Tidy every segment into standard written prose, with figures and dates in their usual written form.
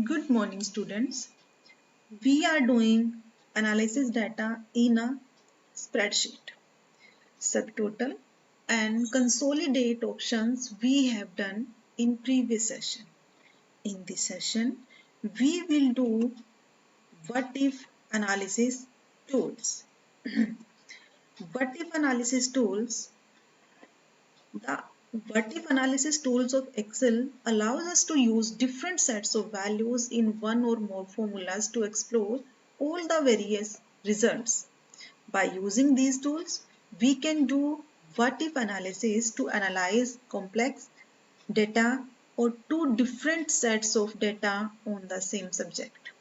Good morning, students. We are doing analysis data in a spreadsheet. Subtotal and consolidate options we have done in previous session. In this session, we will do what if analysis tools. What if analysis tools The what if analysis tools of Excel allows us to use different sets of values in one or more formulas to explore all the various results. By using these tools, we can do what if analysis to analyze complex data or two different sets of data on the same subject.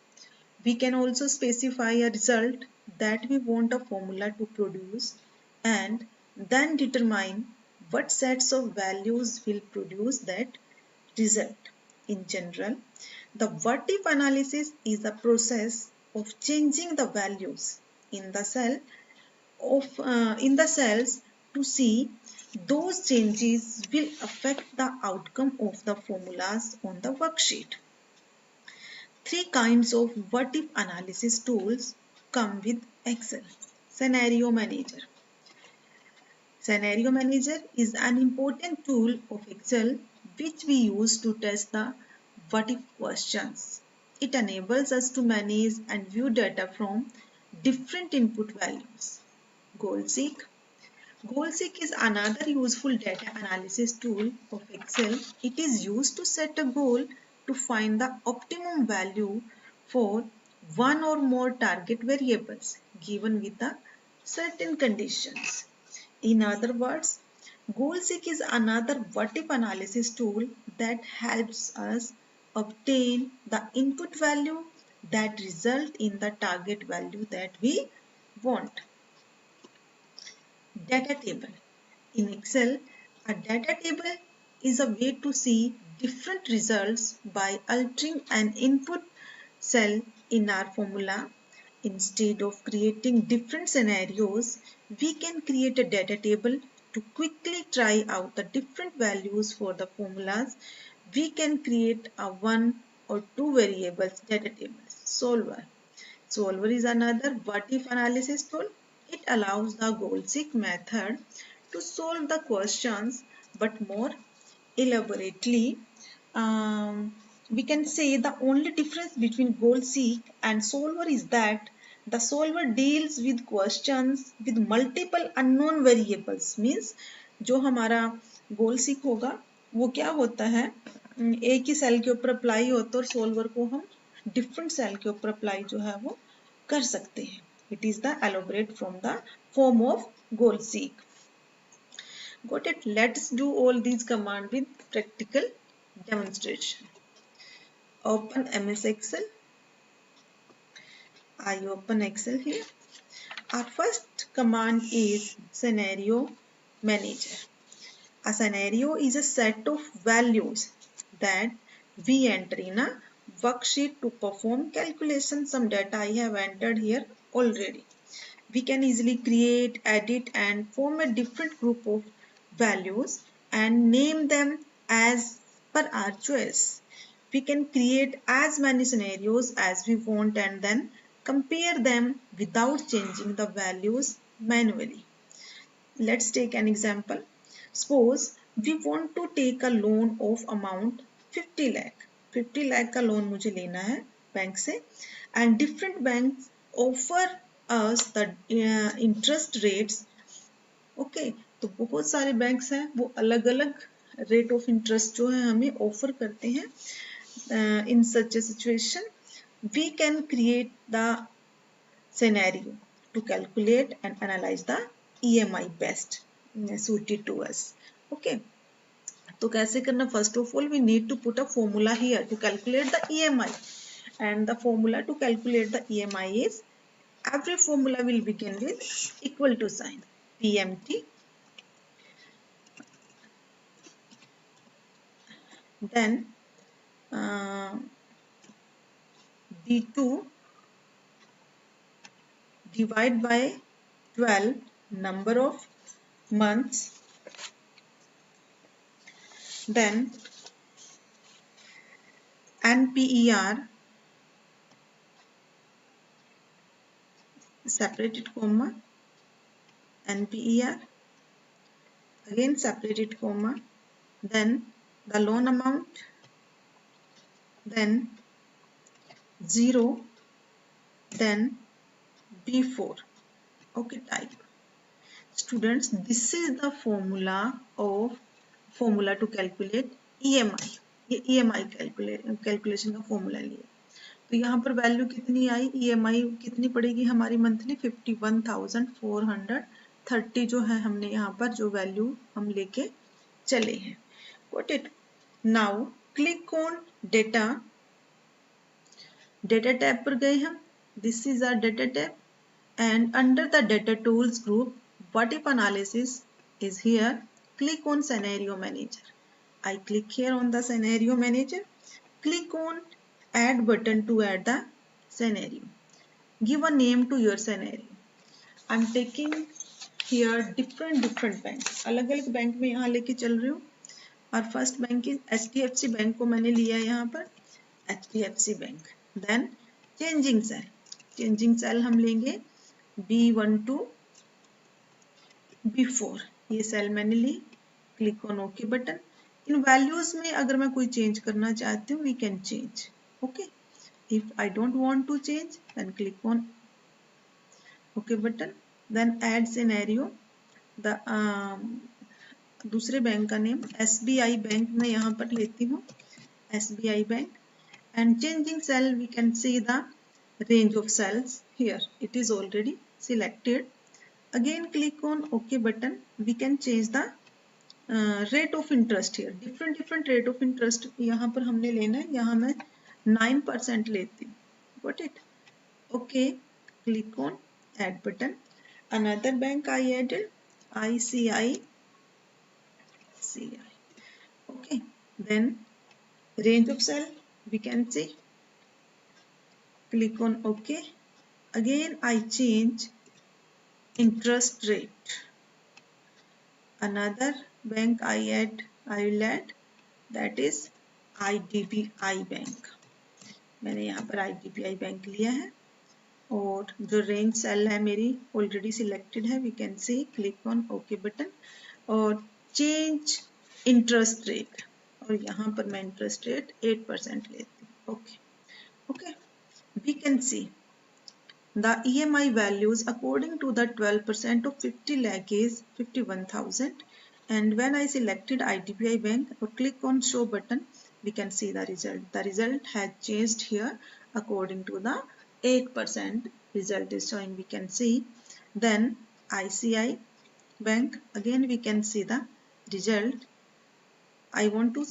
We can also specify a result that we want a formula to produce and then determine what sets of values will produce that result. In general, the what if analysis is the process of changing the values in the cells to see those changes will affect the outcome of the formulas on the worksheet. Three kinds of what if analysis tools come with Excel. Scenario Manager. Scenario Manager is an important tool of Excel which we use to test the what if questions. It enables us to manage and view data from different input values. GoalSeek. GoalSeek is another useful data analysis tool of Excel. It is used to set a goal to find the optimum value for one or more target variables given with the certain conditions. In other words, GoalSeek is another what if analysis tool that helps us obtain the input value that result in the target value that we want. Data table. In Excel, a data table is a way to see different results by altering an input cell in our formula. Instead of creating different scenarios, we can create a data table to quickly try out the different values for the formulas. We can create a one or two variables data table. Solver. Solver is another what if analysis tool. It allows the goal-seek method to solve the questions but more elaborately. We can say the only difference between goal-seek and solver is that the solver deals with questions with multiple unknown variables. Means जो हमारा goal-seek होगा वो क्या होता है एक ही cell के ऊपर अप्लाई होता है और सोल्वर को हम डिफरेंट सेल के ऊपर अप्लाई जो है वो कर सकते हैं. It is the elaborate from the form of goal-seek. Got it? Let's do all these commands with practical demonstration. Open MS Excel. I open Excel here. Our first command is Scenario Manager. A scenario is a set of values that we enter in a worksheet to perform calculation. Some data I have entered here already. We can easily create, edit and form a different group of values and name them as per our choice. We can create as many scenarios as we want and then compare them without changing the values manually. Let's take an example. Suppose we want to take a loan of amount 50 lakh. 50 lakh का loan मुझे लेना है bank से and different banks offer us the interest rates. Okay, तो बहुत सारे banks हैं वो अलग अलग रेट ऑफ इंटरेस्ट जो है हमें ऑफर करते हैं. In such a situation we can create the scenario to calculate and analyze the EMI best suited to us. Okay, तो कैसे करना? First of all we need to put a formula here to calculate the EMI, and the formula to calculate the EMI is every formula will begin with equal to sign. PMT, then D2 divide by 12 number of months, then NPER separated comma, NPER again separated comma, then the loan amount, then 0, then B4. Okay, type. Students, this is the formula to calculate EMI. ये EMI calculation का formula लिया, तो यहाँ पर value कितनी आई, EMI कितनी पड़ेगी हमारी मंथली 51,430 जो है हमने यहाँ पर जो वैल्यू हम लेके चले हैं. Got it? Now click on data. Data tab पर गए हम. This is our data tab, and under the data tools group, what if analysis is here. Click on scenario manager. I click here on the scenario manager. Click on add button to add the scenario. Give a name to your scenario. I'm taking here different banks. अलग अलग bank में यहाँ लेके चल रही हूँ. और first bank की HDFC बैंक को मैंने लिया यहाँ पर, HDFC bank. Then changing cell हम लेंगे B1 to B4. ये सेल मैंने ली. Click on okay button. इन वैल्यूज में अगर मैं कोई चेंज करना चाहती हूँ, we can change. Okay, if I don't want to change then click on okay button. Then add scenario. The दूसरे बैंक का नेम SBI बैंक मैं यहाँ पर लेती हूँ, SBI bank. And changing cell, we can see the range of cells here. It is already selected. Again click on OK button. We can change the rate of interest here. Different rate of interest यहाँ पर हमने लेना है. यहाँ मैं 9% लेती हूँ. Got it? OK. Click on add button. Another bank I added, ICICI. Okay. Then range of cell we can see. Click on OK. Again I change interest rate. Another bank I will add, that is IDBI bank. मैंने यहाँ पर IDBI bank लिया है और जो range cell है मेरी already selected है. We can see. Click on okay button और चेंज इंटरेस्ट रेट, और यहाँ पर मैं इंटरेस्ट रेट 8% लेती हूँ. Okay. We can see the EMI values according to the 12% of 50 lakh is 51,000, and when I selected IDBI bank or click on show button, we can see the result. The result has changed here according to the 8% result is showing. We can see. Then ICI bank, again we can see the result. I want to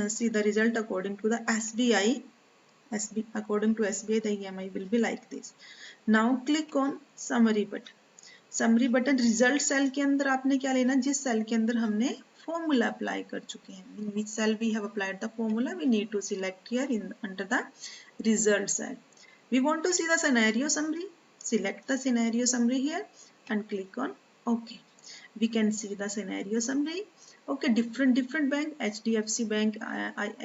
see the result according to the SBI. According to SBI, the EMI will be like this. Now click on summary button. Summary button result cell के अंदर आपने क्या लेना, जिस cell के अंदर हमने formula apply कर चुके हैं. In which cell we have applied the formula, we need to select here under the result cell. We want to see the scenario summary. Select the scenario summary here and click on OK. We can see the scenario summary. Okay, different bank, HDFC bank,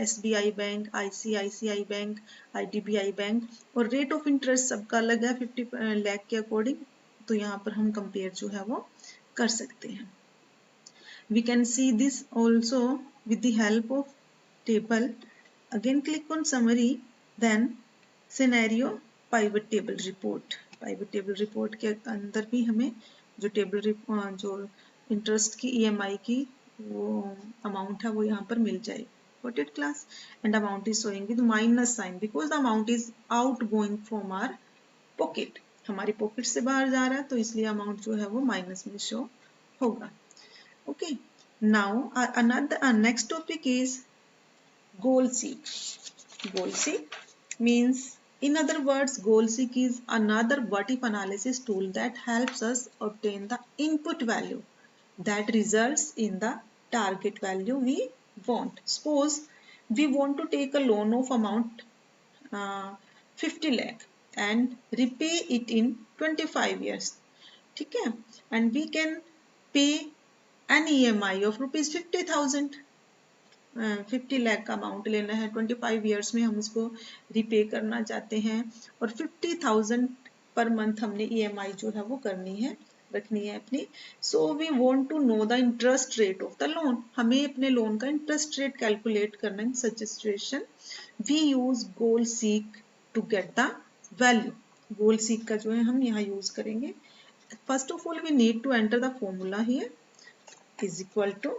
SBI bank, ICICI bank, IDBI bank, और rate of interest सबका अलग है 50 लाख के according. तो यहाँ पर हम compare जो है वो कर सकते हैं. We can see this also with the help of table. Again click on summary, then scenario pivot table report. Pivot table report के अंदर भी हमें जो टेबल जो इंटरेस्ट की EMI की वो अमाउंट है वो यहाँ पर मिल जाएगी. Got it class? And amount is showing with minus sign because the amount is outgoing from our pocket. हमारी पॉकेट से बाहर जा रहा है तो इसलिए अमाउंट जो है वो माइनस में शो होगा. Okay. Now another next topic is goal seek. Goal seek means, in other words, goal seek is another what if analysis tool that helps us obtain the input value that results in the target value we want. Suppose we want to take a loan of amount 50 lakh and repay it in 25 years. ठीक है? And we can pay an EMI of rupees 50,000. 50 lakh का amount लेना है, 25 years में हम उसको repay करना चाहते हैं, और 50,000 पर मंथ हमने EMI जो है वो करनी है, रखनी है अपनी. So we want to know the interest rate of the loan. हमें अपने लोन का इंटरेस्ट रेट कैलकुलेट करना है. In such situation we use goal seek to get the value. Goal seek का जो है हम यहाँ यूज करेंगे. First of all we need to enter the formula here is equal to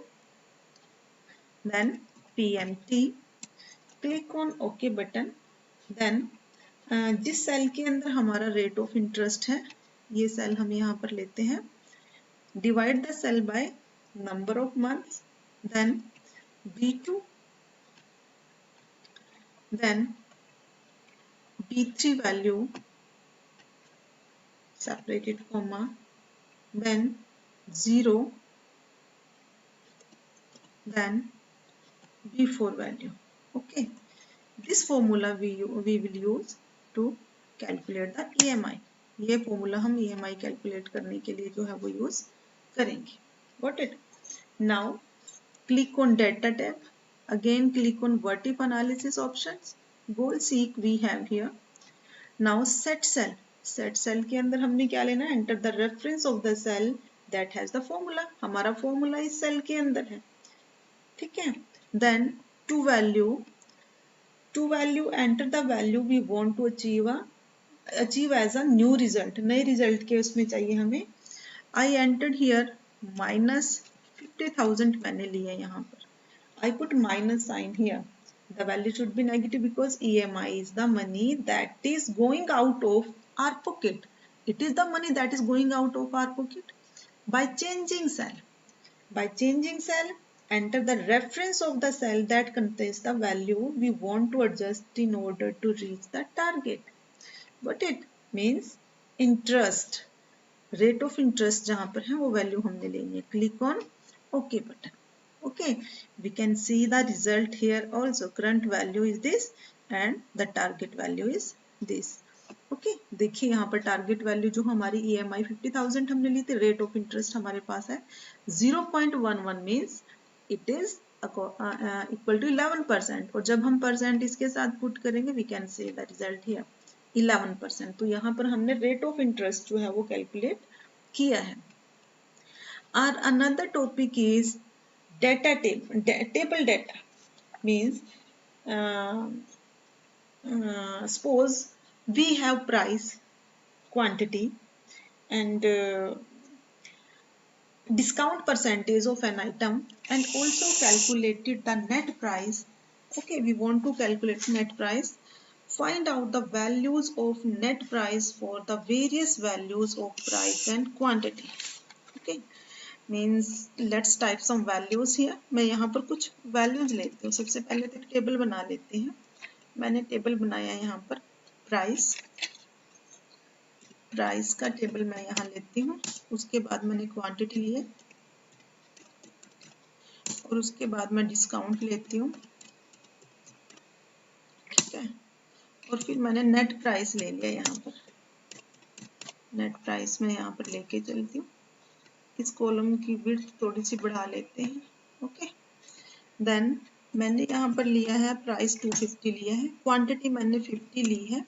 then PMT, click on OK button. then जिस cell के अंदर हमारा रेट ऑफ इंटरेस्ट है, ये सेल हम यहाँ पर लेते हैं. Divide the cell by number of months, then B2, then B3 value separated comma, then 0, then B4 value. Okay, this formula we will use to calculate the EMI. ये formula हम EMI calculate करने के लिए जो है वो use करेंगे. Got it? Now click on data tab. Again click on what if analysis options. Goal seek we have here. Now set cell. Set cell के अंदर हमने क्या लेना है? Enter the reference of the cell that has the formula. हमारा formula इस cell के अंदर है. ठीक है. Then to value enter the value we want to achieve as a new result. नए रिजल्ट के उसमें चाहिए हमें. I entered here minus 50,000 मैंने लिया यहाँ पर. I put minus sign here. The value should be negative because EMI is the money that is going out of our pocket. It is the money that is going out of our pocket. By changing cell, enter the reference of the cell that contains the value we want to adjust in order to reach the target. What it means? Interest, rate of interest जहाँ पर है वो value हमने लेनी है. Click on OK button. Okay, we can see the result here also. Current value is this and the target value is this. Okay, देखिए यहाँ पर टारगेट वैल्यू जो हमारी EMI 50,000 हमने ली थी, रेट ऑफ इंटरेस्ट हमारे पास है 0.11 means it is equal to 11%. और जब हम परसेंट इसके साथ पुट करेंगे we can say the result here 11%. तो यहाँ पर हमने रेट ऑफ इंटरेस्ट जो है वो कैलकुलेट किया है. और another topic is data table data means suppose we have price, quantity and discount percentage of an item and also calculated the net price. Okay, we want to calculate net price. Find out the values of net price for the various values of price and quantity. Okay, means let's type some values here. मैं यहाँ पर कुछ values लेती हूँ. सबसे पहले तो table बना लेते हैं. मैंने टेबल बनाया यहाँ पर प्राइस का टेबल मैं यहाँ लेती हूँ. उसके बाद मैंने क्वांटिटी ली है और उसके बाद मैं डिस्काउंट लेती हूँ. ठीक है, और फिर मैंने नेट प्राइस ले लिया. यहाँ पर नेट प्राइस मैं यहाँ पर लेके चलती हूँ. इस कॉलम की विड्थ थोड़ी सी बढ़ा लेते हैं. ओके, देन मैंने यहाँ पर लिया है प्राइस 250 लिया है, क्वांटिटी मैंने 50 ली है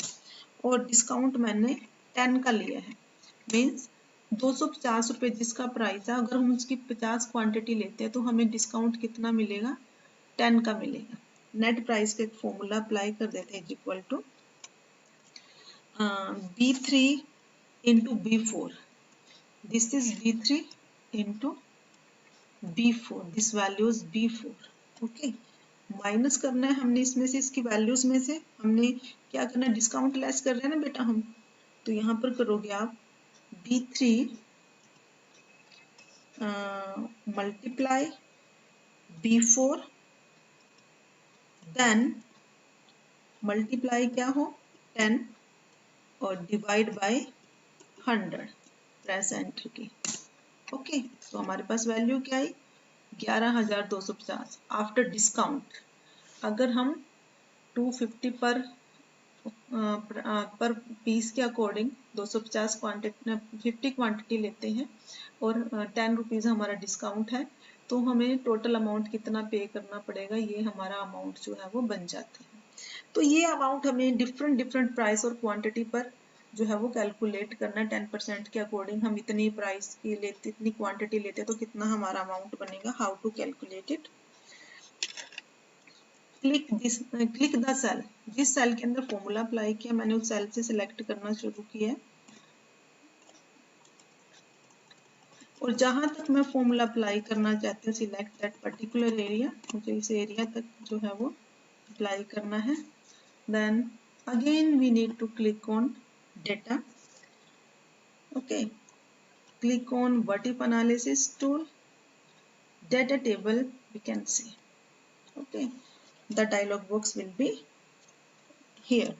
और डिस्काउंट मैंने 10 का लिया है. मीन्स 250 रुपये जिसका प्राइस है, अगर हम उसकी 50 क्वांटिटी लेते हैं तो हमें डिस्काउंट कितना मिलेगा? 10 का मिलेगा. नेट प्राइस का एक फॉर्मूला अप्लाई कर देते हैं equal to B3 into B4. This is B3 into B4. This value is B4. Okay. Minus करना है हमने इसमें से, इसकी वैल्यूज में से हमने क्या करना है? डिस्काउंट लेस कर रहे हैं ना बेटा हम. तो यहाँ पर करोगे आप B3 multiply B4 then multiply क्या हो 10 और डिवाइड बाय 100. प्रेस एंटर की. ओके, तो हमारे पास वैल्यू क्या आई? 11,250 आफ्टर डिस्काउंट. अगर हम 250 पर पीस के अकॉर्डिंग 250 क्वांटिटी 50 क्वांटिटी लेते हैं और 10 रुपीज़ हमारा डिस्काउंट है, तो हमें टोटल अमाउंट कितना पे करना पड़ेगा, ये हमारा अमाउंट जो है वो बन जाता है। तो ये अमाउंट हमें डिफरेंट डिफरेंट प्राइस और क्वांटिटी पर जो है वो कैलकुलेट करना है। 10% के अकॉर्डिंग हम इतनी प्राइस की लेते, इतनी क्वांटिटी लेते तो कितना हमारा अमाउंट बनेगा। How to calculate it, click the cell, जिस सेल के अंदर फॉर्मूला अप्लाई किया मैंने उस सेल से सिलेक्ट करना शुरू किया है, और जहां तक मैं फॉर्मूला अप्लाई करना चाहती हूँ सिलेक्ट दैट पर्टिकुलर एरिया, मुझे इस एरिया तक जो है वो अप्लाई करना है। Then again we need to click on data, okay, click on what if analysis tool, data table we can see, okay, the dialog box will be here.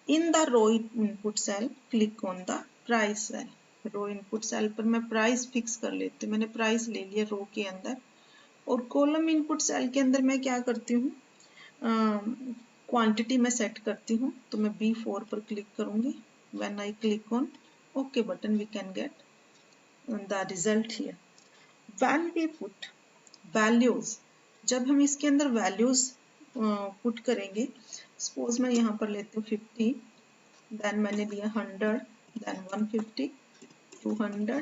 In the row input cell click on the price cell, row input cell पर मैं price fix कर लेती हूँ, मैंने price ले लिया रो के अंदर। और कॉलम इनपुट सेल के अंदर मैं क्या करती हूँ, क्वांटिटी मैं सेट करती हूँ, तो मैं B4 पर क्लिक करूंगी। When I click on okay button we can get the result here. When we put values, जब हम इसके अंदर वैल्यूज पुट करेंगे, सपोज मैं यहाँ पर लेती हूँ 50, देन मैंने लिया 100, देन 150, 200,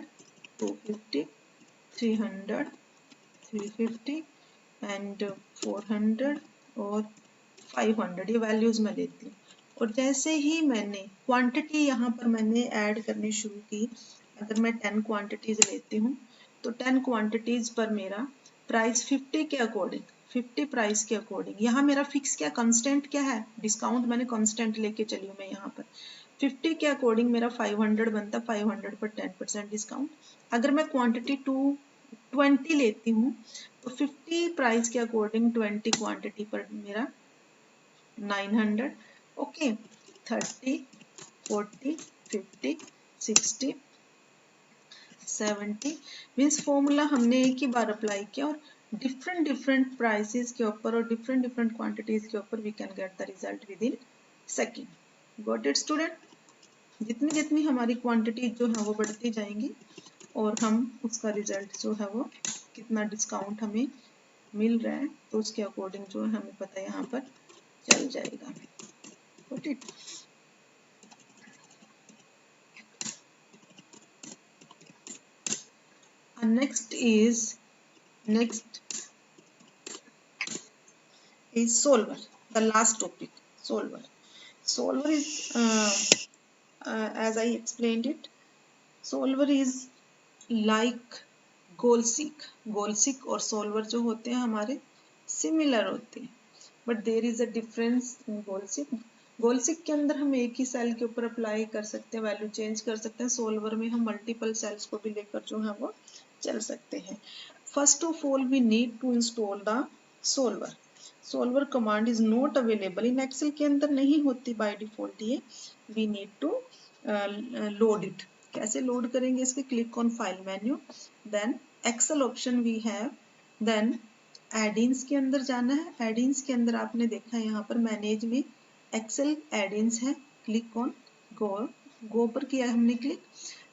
250, 300, 350 एंड 400 और 500, ये वैल्यूज मैं लेती हूँ। और जैसे ही मैंने क्वांटिटी यहाँ पर मैंने ऐड करनी शुरू की, अगर मैं 10 क्वांटिटीज लेती हूँ तो 10 क्वांटिटीज पर मेरा प्राइस 50 के अकॉर्डिंग, 50 प्राइस के अकॉर्डिंग, यहाँ मेरा फिक्स क्या कांस्टेंट क्या है, डिस्काउंट मैंने कांस्टेंट लेके चली हूँ मैं यहाँ पर 50 के अकॉर्डिंग मेरा 500 बनता, 500 पर 10% डिस्काउंट। अगर मैं क्वांटिटी 20 लेती हूँ तो 50 प्राइस के अकॉर्डिंग 20 क्वांटिटी पर मेरा 900, ओके, 30, 40, 50, 60, 70 मीन्स फॉर्मूला हमने एक ही बार अप्लाई किया और डिफरेंट डिफरेंट प्राइसेस के ऊपर और डिफरेंट डिफरेंट क्वांटिटीज के ऊपर we can get the result within second. Got it student? जितनी जितनी हमारी क्वांटिटी जो है वो बढ़ती जाएंगी और हम उसका रिजल्ट जो है वो कितना डिस्काउंट हमें मिल रहा है तो उसके अकॉर्डिंग जो है हमें पता यहाँ पर चल जाएगा। Got it? next is solver, the last topic, solver. Solver is as I explained it, solver is like goal seek और solver जो होते हैं हमारे सिमिलर होते हैं, but there is a difference in goal seek के अंदर हम एक ही सेल के ऊपर अप्लाई कर सकते हैं, वैल्यू चेंज कर सकते हैं। सोल्वर में हम मल्टीपल सेल्स को भी लेकर जो है वो चल सकते हैं। First of all we need to install the solver. Solver command is not available in Excel के अंदर, नहीं होती बाय डिफॉल्ट ये, we need to load it. कैसे लोड करेंगे इसके? Click on file menu, then Excel option we have, then add-ins के अंदर जाना है। एडिंस के अंदर आपने देखा है यहाँ पर मैनेज में एक्सेल एडिंस है, क्लिक ऑन गो पर किया हमने click.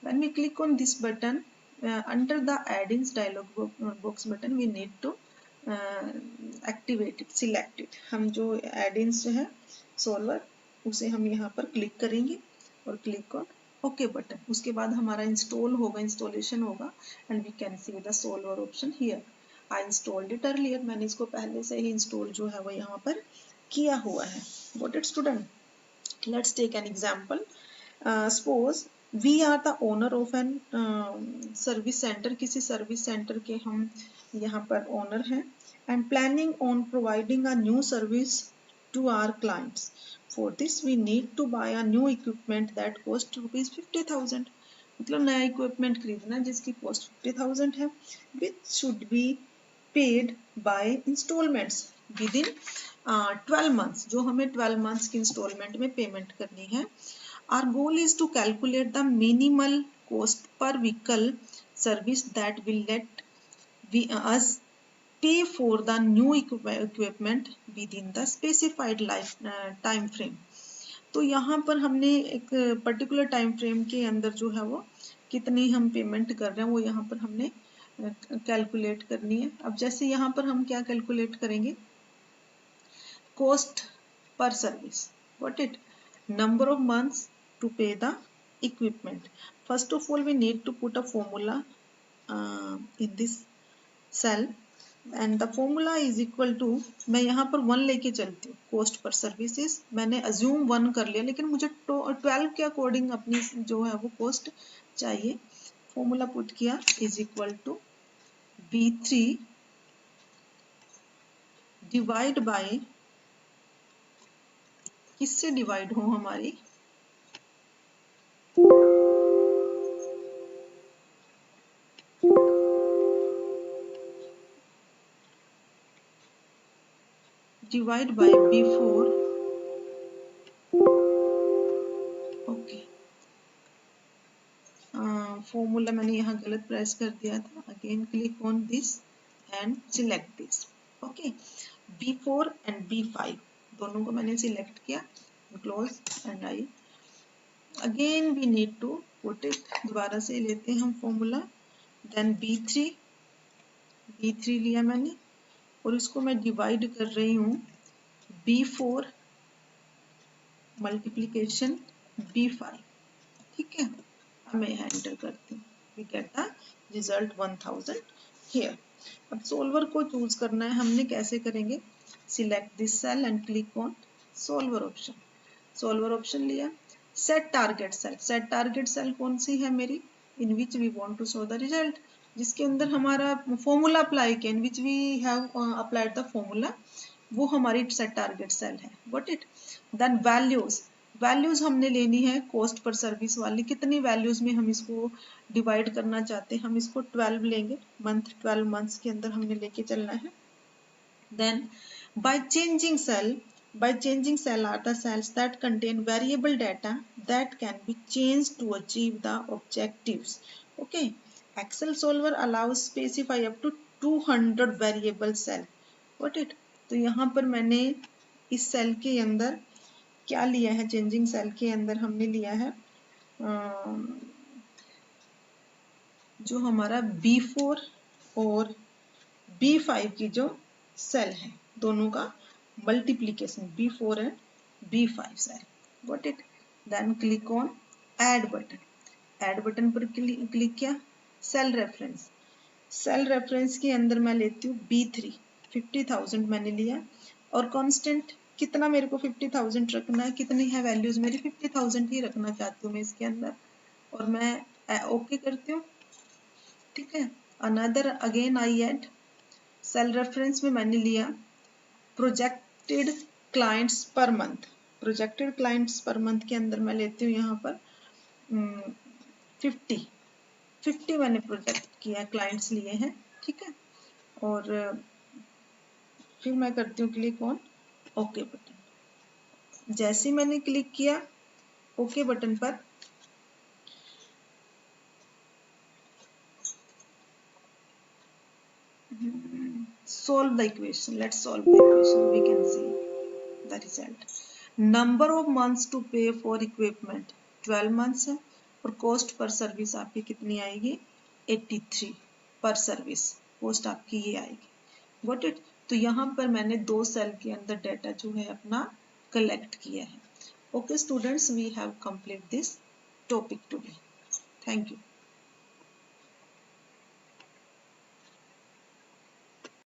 When we click on this button under the add-ins dialog box button we need to activate it, select it. हम जो एडिंस जो है सोल्वर उसे हम यहाँ पर क्लिक करेंगे और क्लिक ऑन ओके बटन। उसके बाद हमारा इंस्टॉल होगा, इंस्टॉलेशन होगा and we can see the solver option here. I installed it earlier, मैंने इसको पहले से ही इंस्टॉल जो है वो यहाँ पर किया हुआ है। Got it student? Let's take an example. Suppose we are the owner of an service centre, किसी सर्विस सेंटर के हम यहाँ पर ओनर हैं and planning on providing a new service to our clients. For this we need to buy a new equipment that cost rupees 50,000, मतलब नया equipment खरीदना जिसकी कॉस्ट 50,000 है, which should be paid by instalments within 12 months, जो हमें 12 months की instalment में payment करनी है। Our goal is to calculate the minimal cost per vehicle service that will let us pay for the new equipment within the specified life time frame। तो यहाँ पर हमने एक पर्टिकुलर टाइम फ्रेम के अंदर जो है वो कितनी हम पेमेंट कर रहे हैं वो यहाँ पर हमने कैलकुलेट करनी है। अब जैसे यहाँ पर हम क्या कैलकुलेट करेंगे, cost per service. Got it? Number of months to pay the equipment. First of all, we need to put a formula in this cell, and the formula is equal to, मैं यहाँ पर 1 लेके चलती हूँ, cost per services मैंने assume 1 कर लिया, लेकिन मुझे 12 के अकॉर्डिंग अपनी जो है वो cost चाहिए। फॉर्मूला पुट किया is equal to B3 divide by, किससे डिवाइड हो हमारी, divide by B4। Okay, formula मैंने यहाँ गलत प्रेस कर दिया था। Again click on this and select this. Okay, B4 and B5 दोनों को मैंने सिलेक्ट किया, close and I. Again we need to put it, दोबारा से लेते हैं हम फॉर्मूला, देन B3 लिया मैंने, और इसको मैं डिवाइड कर रही हूँ B4 मल्टीप्लीकेशन B5। ठीक है, अब मैं यहाँ एंटर करती हूँ, we get the result 1000 here. अब सोल्वर को चूज करना है, हमने कैसे करेंगे, select this cell and click on solver option. Solver option लिया, set target cell. Set target cell कौन सी है मेरी, in which we want to show the result, जिसके अंदर हमारा फॉर्मूला अप्लाई किया, in which we have applied the formula, वो हमारी सेट टारगेट सेल है। Got it? Then values, values हमने लेनी है कॉस्ट पर सर्विस वाली, कितनी वैल्यूज में हम इसको डिवाइड करना चाहते हैं, हम इसको 12 लेंगे, मंथ 12 मंथ्स के अंदर हमने लेके चलना है। Then by changing cell are the cells that contain variable data that can be changed to achieve the objectives. Okay, Excel solver allows specify up to 200 variable cell. Got it? तो यहाँ पर मैंने इस सेल के अंदर क्या लिया है, चेंजिंग सेल के अंदर हमने लिया है जो हमारा B4 और B5 की जो सेल है, दोनों का multiplication, B4 and B5 cell. Got it? Then click on add button. Add button पर क्लिक किया, सेल रेफरेंस, सेल रेफरेंस के अंदर मैं लेती हूँ B3, 50,000 मैंने लिया, और कांस्टेंट कितना मेरे को 50,000 रखना है, कितनी है वैल्यूज मेरी, 50,000 ही रखना चाहती हूँ मैं इसके अंदर, और मैं ओके करती हूँ। ठीक है, another again I add, cell reference में मैंने लिया projected clients per month. Projected clients per month के अंदर मैं लेती हूँ यहाँ पर 50 मैंने प्रोजेक्ट किया, क्लाइंट्स लिए हैं। ठीक है, और फिर मैं करती हूँ क्लिक ऑन ओके बटन। जैसे मैंने क्लिक किया ओके बटन पर, solve the equation. Let's solve the equation. We can see the result. Number of months to pay for equipment 12 months है, और cost per service आपकी कितनी आएगी, 83 पर सर्विस cost आपकी ये आएगी। Got it? तो यहाँ पर मैंने 2 सेल के अंदर डाटा जो है अपना कलेक्ट किया है। Okay students, we have completed this topic today. Thank you.